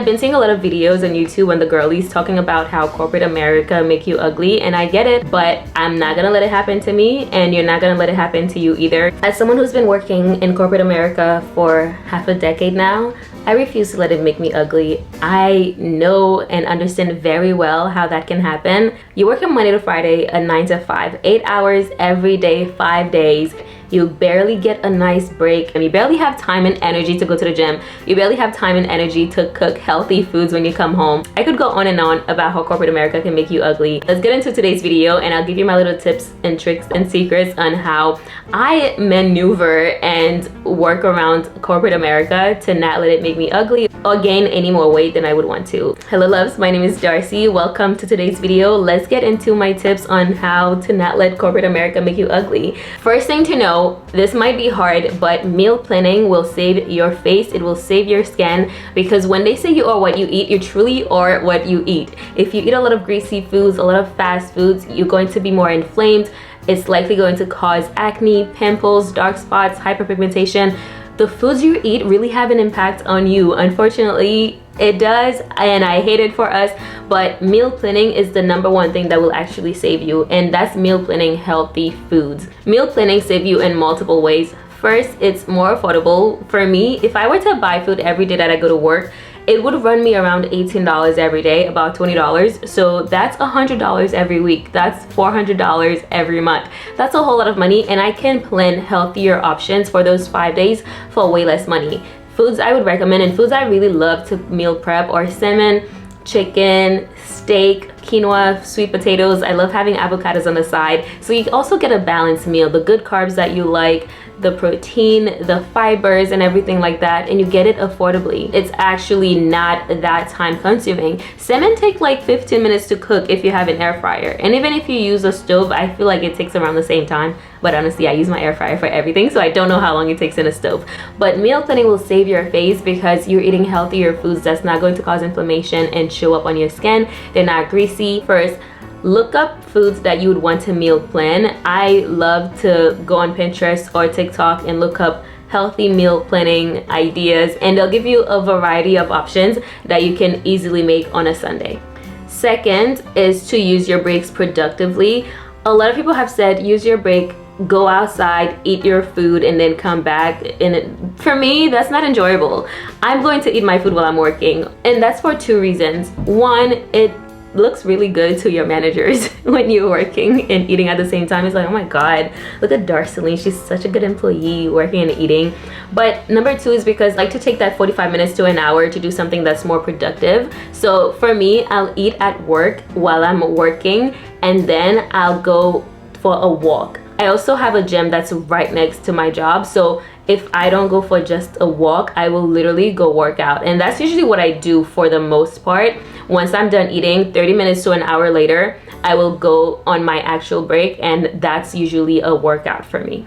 I've been seeing a lot of videos on YouTube on the girlies talking about how corporate America make you ugly, and I get it, but I'm not gonna let it happen to me, and you're not gonna let it happen to you either. As someone who's been working in corporate America for half a decade now, I refuse to let it make me ugly. I know and understand very well how that can happen. You work on Monday to Friday, a 9 to 5, 8 hours every day, 5 days. You barely get a nice break, and you barely have time and energy to go to the gym. You barely have time and energy to cook healthy foods when you come home. I could go on and on about how corporate America can make you ugly. Let's get into today's video, and I'll give you my little tips and tricks and secrets on how I maneuver and work around corporate America to not let it make me ugly or gain any more weight than I would want to. Hello loves, my name is Darcy. Welcome to today's video. Let's get into my tips on how to not let corporate America make you ugly. First thing to know, this might be hard, but meal planning will save your face. It will save your skin, because when they say you are what you eat, you truly are what you eat. If you eat a lot of greasy foods, a lot of fast foods, you're going to be more inflamed. It's likely going to cause acne, pimples, dark spots, hyperpigmentation. The foods you eat really have an impact on you. Unfortunately, it does, and I hate it for us, but meal planning is the #1 thing that will actually save you, and that's meal planning healthy foods. Meal planning saves you in multiple ways. First, it's more affordable. For me, if I were to buy food every day that I go to work, it would run me around $18 every day, about $20. So that's $100 every week. That's $400 every month. That's a whole lot of money, and I can plan healthier options for those 5 days for way less money. Foods I would recommend, and foods I really love to meal prep, are salmon, chicken, steak, quinoa, sweet potatoes. I love having avocados on the side. So you also get a balanced meal, the good carbs that you like, the protein, the fibers, and everything like that, and you get it affordably. It's actually not that time consuming. Salmon take like 15 minutes to cook if you have an air fryer, and even if you use a stove, I feel like it takes around the same time. But honestly, I use my air fryer for everything, so I don't know how long it takes in a stove. But meal planning will save your face because you're eating healthier foods that's not going to cause inflammation and show up on your skin. They're not greasy. First, look up foods that you would want to meal plan. I love to go on Pinterest or TikTok and look up healthy meal planning ideas, and they'll give you a variety of options that you can easily make on a Sunday. Second is to use your breaks productively. A lot of people have said use your break, go outside, eat your food, and then come back. And for me, that's not enjoyable. I'm going to eat my food while I'm working, and that's for 2 reasons. One, it looks really good to your managers when you're working and eating at the same time. It's like, oh my god, look at Darceline, she's such a good employee working and eating. But #2 is because I like to take that 45 minutes to an hour to do something that's more productive. So for me, I'll eat at work while I'm working, and then I'll go for a walk. I also have a gym that's right next to my job, so if I don't go for just a walk, I will literally go work out. And that's usually what I do for the most part. Once I'm done eating, 30 minutes to an hour later, I will go on my actual break, and that's usually a workout for me.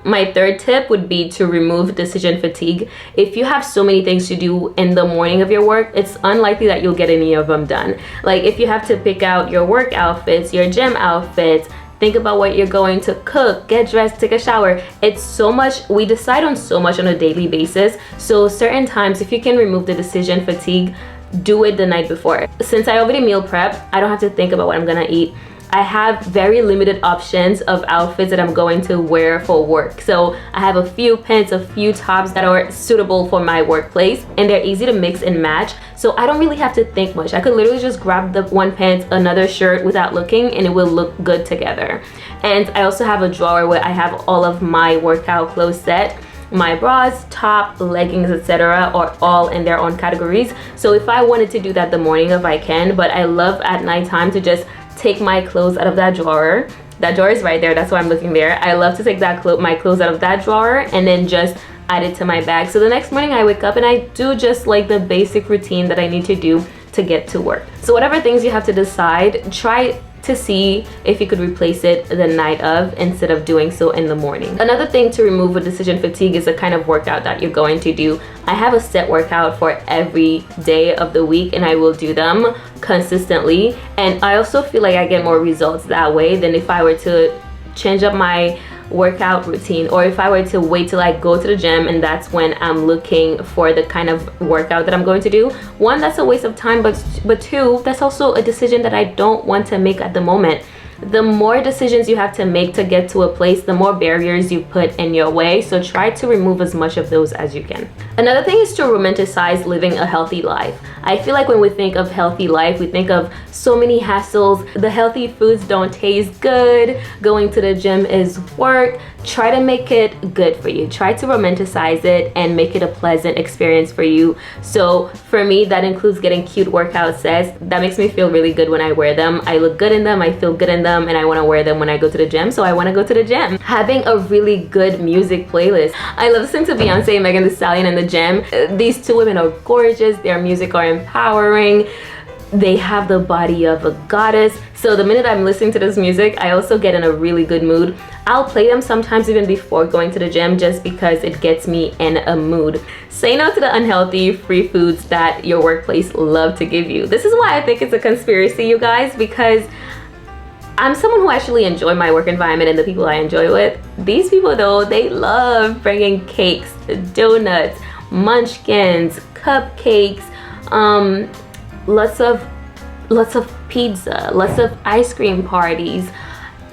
My 3rd tip would be to remove decision fatigue. If you have so many things to do in the morning of your work, it's unlikely that you'll get any of them done. Like if you have to pick out your work outfits, your gym outfits, think about what you're going to cook, get dressed, take a shower. It's so much, we decide on so much on a daily basis. So certain times, if you can remove the decision fatigue, do it the night before. Since I already meal prep, I don't have to think about what I'm gonna eat. I have very limited options of outfits that I'm going to wear for work. So I have a few pants, a few tops that are suitable for my workplace, and they're easy to mix and match. So I don't really have to think much. I could literally just grab the one pant, another shirt without looking, and it will look good together. And I also have a drawer where I have all of my workout clothes set. My bras, top, leggings, etc. are all in their own categories. So if I wanted to do that the morning of, I can, but I love at nighttime to just take my clothes out of that drawer. That drawer is right there, that's why I'm looking there. I love to take my clothes out of that drawer and then just add it to my bag. So the next morning I wake up and I do just like the basic routine that I need to do to get to work. So whatever things you have to decide, try to see if you could replace it the night of instead of doing so in the morning. Another thing to remove with decision fatigue is the kind of workout that you're going to do. I have a set workout for every day of the week and I will do them consistently, and I also feel like I get more results that way than if I were to change up my workout routine, or if I were to wait till I go to the gym and that's when I'm looking for the kind of workout that I'm going to do, one, that's a waste of time, but two, that's also a decision that I don't want to make at the moment. The more decisions you have to make to get to a place, the more barriers you put in your way. So try to remove as much of those as you can. Another thing is to romanticize living a healthy life. I feel like when we think of healthy life, we think of so many hassles. The healthy foods don't taste good. Going to the gym is work. Try to make it good for you. Try to romanticize it and make it a pleasant experience for you. So for me, that includes getting cute workout sets. That makes me feel really good when I wear them. I look good in them, I feel good in them, and I want to wear them when I go to the gym, so I want to go to the gym. Having a really good music playlist. I love listening to Beyonce and Megan Thee Stallion in the gym. These two women are gorgeous. Their music are empowering. They have the body of a goddess. So the minute I'm listening to this music, I also get in a really good mood. I'll play them sometimes even before going to the gym just because it gets me in a mood. Say no to the unhealthy free foods that your workplace love to give you. This is why I think it's a conspiracy, you guys, because I'm someone who actually enjoy my work environment and the people I enjoy with. These people though, they love bringing cakes, donuts, munchkins, cupcakes, lots of pizza, lots of ice cream parties,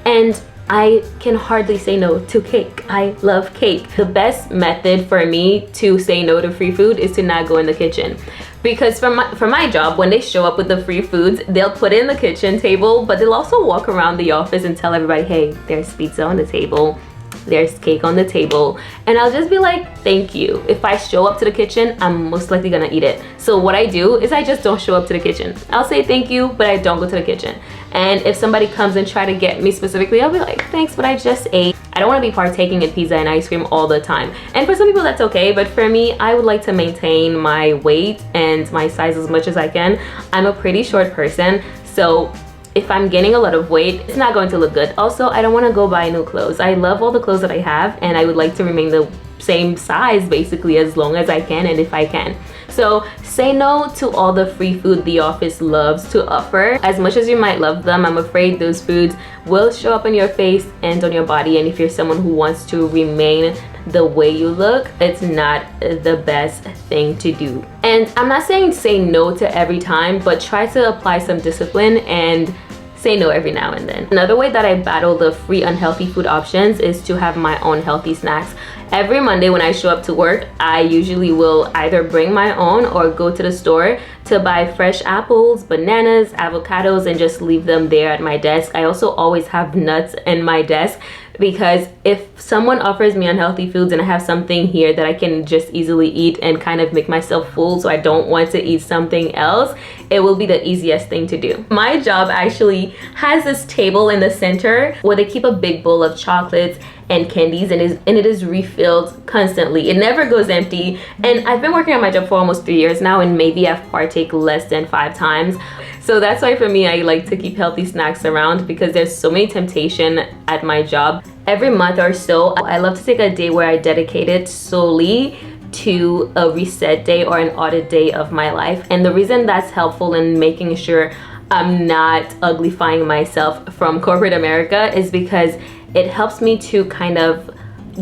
and I can hardly say no to cake. I love cake. The best method for me to say no to free food is to not go in the kitchen. Because for my job, when they show up with the free foods, they'll put it in the kitchen table, but they'll also walk around the office and tell everybody, hey, there's pizza on the table, there's cake on the table, and I'll just be like, thank you. If I show up to the kitchen, I'm most likely gonna eat it. So what I do is I just don't show up to the kitchen. I'll say thank you, but I don't go to the kitchen. And if somebody comes and try to get me specifically, I'll be like, thanks, but I just ate. I don't want to be partaking in pizza and ice cream all the time. And for some people that's okay, but for me, I would like to maintain my weight and my size as much as I can. I'm a pretty short person, so if I'm gaining a lot of weight, it's not going to look good. Also, I don't want to go buy new clothes. I love all the clothes that I have, and I would like to remain the same size basically as long as I can and if I can. So say no to all the free food the office loves to offer. As much as you might love them, I'm afraid those foods will show up on your face and on your body, and if you're someone who wants to remain the way you look, it's not the best thing to do. And I'm not saying say no to every time, but try to apply some discipline and say no every now and then. Another way that I battle the free unhealthy food options is to have my own healthy snacks. Every Monday when I show up to work, I usually will either bring my own or go to the store to buy fresh apples, bananas, avocados, and just leave them there at my desk. I also always have nuts in my desk, because if someone offers me unhealthy foods and I have something here that I can just easily eat and kind of make myself full so I don't want to eat something else, it will be the easiest thing to do. My job actually has this table in the center where they keep a big bowl of chocolates and candies, and it is refilled constantly. It never goes empty, and I've been working at my job for almost 3 years now, and maybe I've partaken less than 5 times. So that's why for me, I like to keep healthy snacks around, because there's so many temptation at my job. Every month or so, I love to take a day where I dedicate it solely to a reset day or an audit day of my life. And the reason that's helpful in making sure I'm not uglifying myself from corporate America is because it helps me to kind of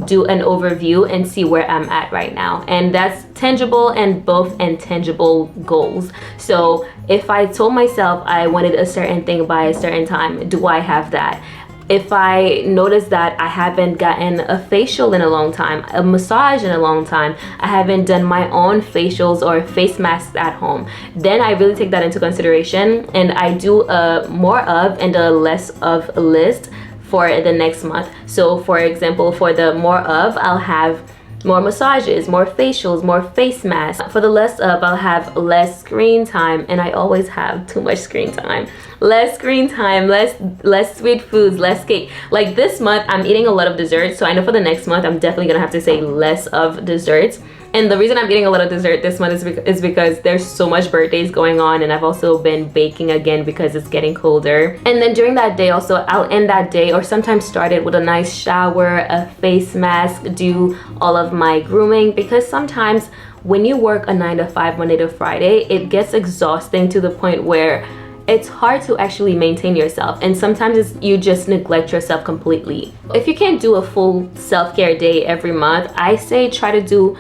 do an overview and see where I'm at right now. And that's tangible and both intangible goals. So if I told myself I wanted a certain thing by a certain time, do I have that? If I notice that I haven't gotten a facial in a long time, a massage in a long time, I haven't done my own facials or face masks at home, then I really take that into consideration, and I do a more of and a less of list for the next month. So for example, for the more of, I'll have more massages, more facials, more face masks. For the less of, I'll have less screen time, and I always have too much screen time. Less screen time, less sweet foods, less cake. Like this month, I'm eating a lot of desserts, so I know for the next month, I'm definitely gonna have to say less of desserts. And the reason I'm eating a lot of dessert this month is because there's so much birthdays going on, and I've also been baking again because it's getting colder. And then during that day also, I'll end that day or sometimes start it with a nice shower, a face mask, do all of my grooming, because sometimes when you work a 9 to 5 Monday to Friday, it gets exhausting to the point where it's hard to actually maintain yourself, and sometimes you just neglect yourself completely. If you can't do a full self-care day every month, I say try to do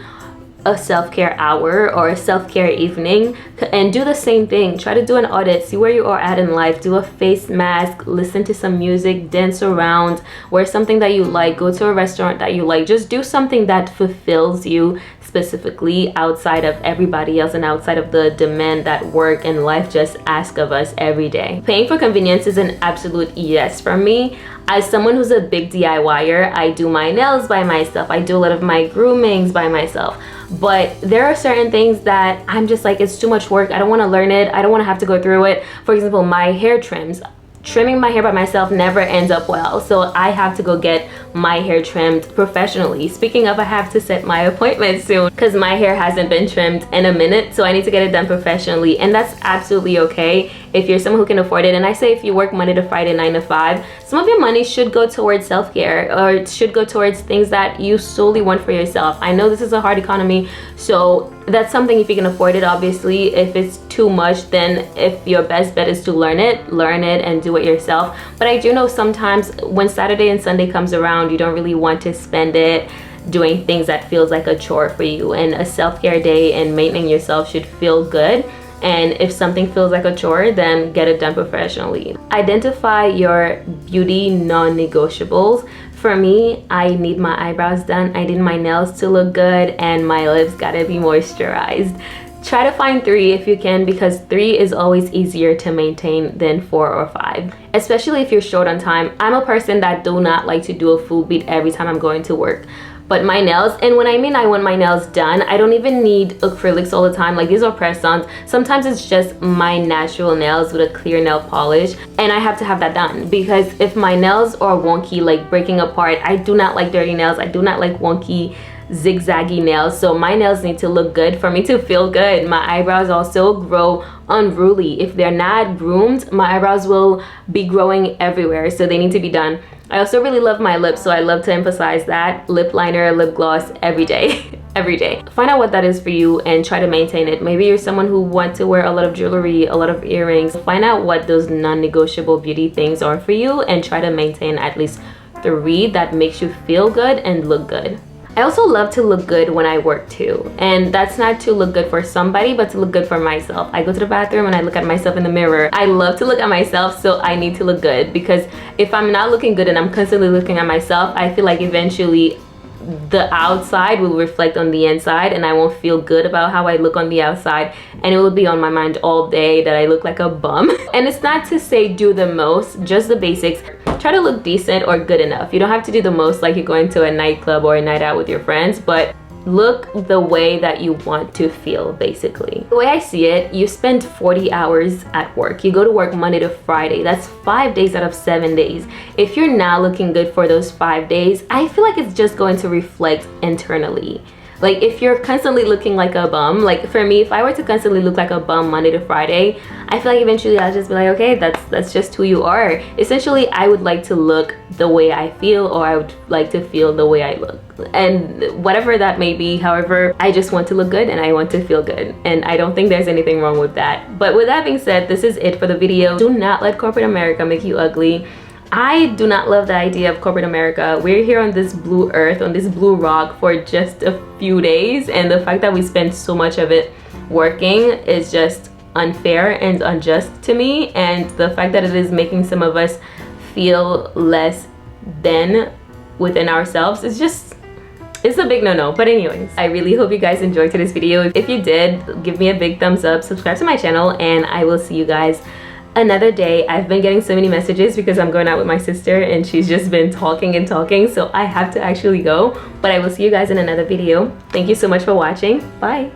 a self-care hour or a self-care evening, and do the same thing. Try to do an audit, see where you are at in life, do a face mask, listen to some music, dance around, wear something that you like, go to a restaurant that you like. Just do something that fulfills you specifically, outside of everybody else and outside of the demand that work and life just ask of us every day. Paying for convenience is an absolute yes for me. As someone who's a big DIYer, I do my nails by myself, I do a lot of my groomings by myself, but there are certain things that I'm just like, it's too much work, I don't want to learn it, I don't want to have to go through it. For example, my hair trims. Trimming my hair by myself never ends up well, so I have to go get my hair trimmed professionally. Speaking of, I have to set my appointment soon because my hair hasn't been trimmed in a minute, so I need to get it done professionally, and that's absolutely okay if you're someone who can afford it. And I say if you work Monday to Friday 9 to 5, some of your money should go towards self-care, or it should go towards things that you solely want for yourself. I know this is a hard economy, so that's something if you can afford it. Obviously, if it's too much, then if your best bet is to learn it and do it yourself. But I do know sometimes when Saturday and Sunday comes around, you don't really want to spend it doing things that feels like a chore for you, and a self-care day and maintaining yourself should feel good. And if something feels like a chore, then get it done professionally. Identify your beauty non-negotiables. For me, I need my eyebrows done, I need my nails to look good, and my lips gotta be moisturized. Try to find 3 if you can, because 3 is always easier to maintain than 4 or 5, especially if you're short on time. I'm a person that do not like to do a full beat every time I'm going to work. But my nails, and when I mean I want my nails done, I don't even need acrylics all the time. Like, these are press-ons. Sometimes it's just my natural nails with a clear nail polish, and I have to have that done, because if my nails are wonky, like breaking apart, I do not like dirty nails, I do not like wonky zigzaggy nails. So my nails need to look good for me to feel good. My eyebrows also grow unruly. If they're not groomed, my eyebrows will be growing everywhere, so they need to be done. I also really love my lips, so I love to emphasize that. Lip liner, lip gloss every day. Every day. Find out what that is for you and try to maintain it. Maybe you're someone who wants to wear a lot of jewelry, a lot of earrings. Find out what those non-negotiable beauty things are for you and try to maintain at least 3 that makes you feel good and look good. I also love to look good when I work too, and that's not to look good for somebody, but to look good for myself. I go to the bathroom and I look at myself in the mirror. I love to look at myself, so I need to look good, because if I'm not looking good and I'm constantly looking at myself, I feel like eventually the outside will reflect on the inside, and I won't feel good about how I look on the outside, and it will be on my mind all day that I look like a bum. And it's not to say do the most, just the basics. Try to look decent or good enough. You don't have to do the most like you're going to a nightclub or a night out with your friends, but look the way that you want to feel, basically. The way I see it, you spend 40 hours at work. You go to work Monday to Friday. That's 5 days out of 7 days. If you're not looking good for those 5 days, I feel like it's just going to reflect internally. Like, if you're constantly looking like a bum, like for me, if I were to constantly look like a bum Monday to Friday, I feel like eventually I'll just be like, okay, that's just who you are. Essentially, I would like to look the way I feel, or I would like to feel the way I look. And whatever that may be, however, I just want to look good and I want to feel good. And I don't think there's anything wrong with that. But with that being said, this is it for the video. Do not let corporate America make you ugly. I do not love the idea of corporate America. We're here on this blue earth, on this blue rock for just a few days, and the fact that we spend so much of it working is just unfair and unjust to me. And the fact that it is making some of us feel less than within ourselves is just, it's a big no-no. But anyways, I really hope you guys enjoyed today's video. If you did, give me a big thumbs up, subscribe to my channel, and I will see you guys another day. I've been getting so many messages because I'm going out with my sister and she's just been talking and talking, so I have to actually go. But I will see you guys in another video. Thank you so much for watching. Bye.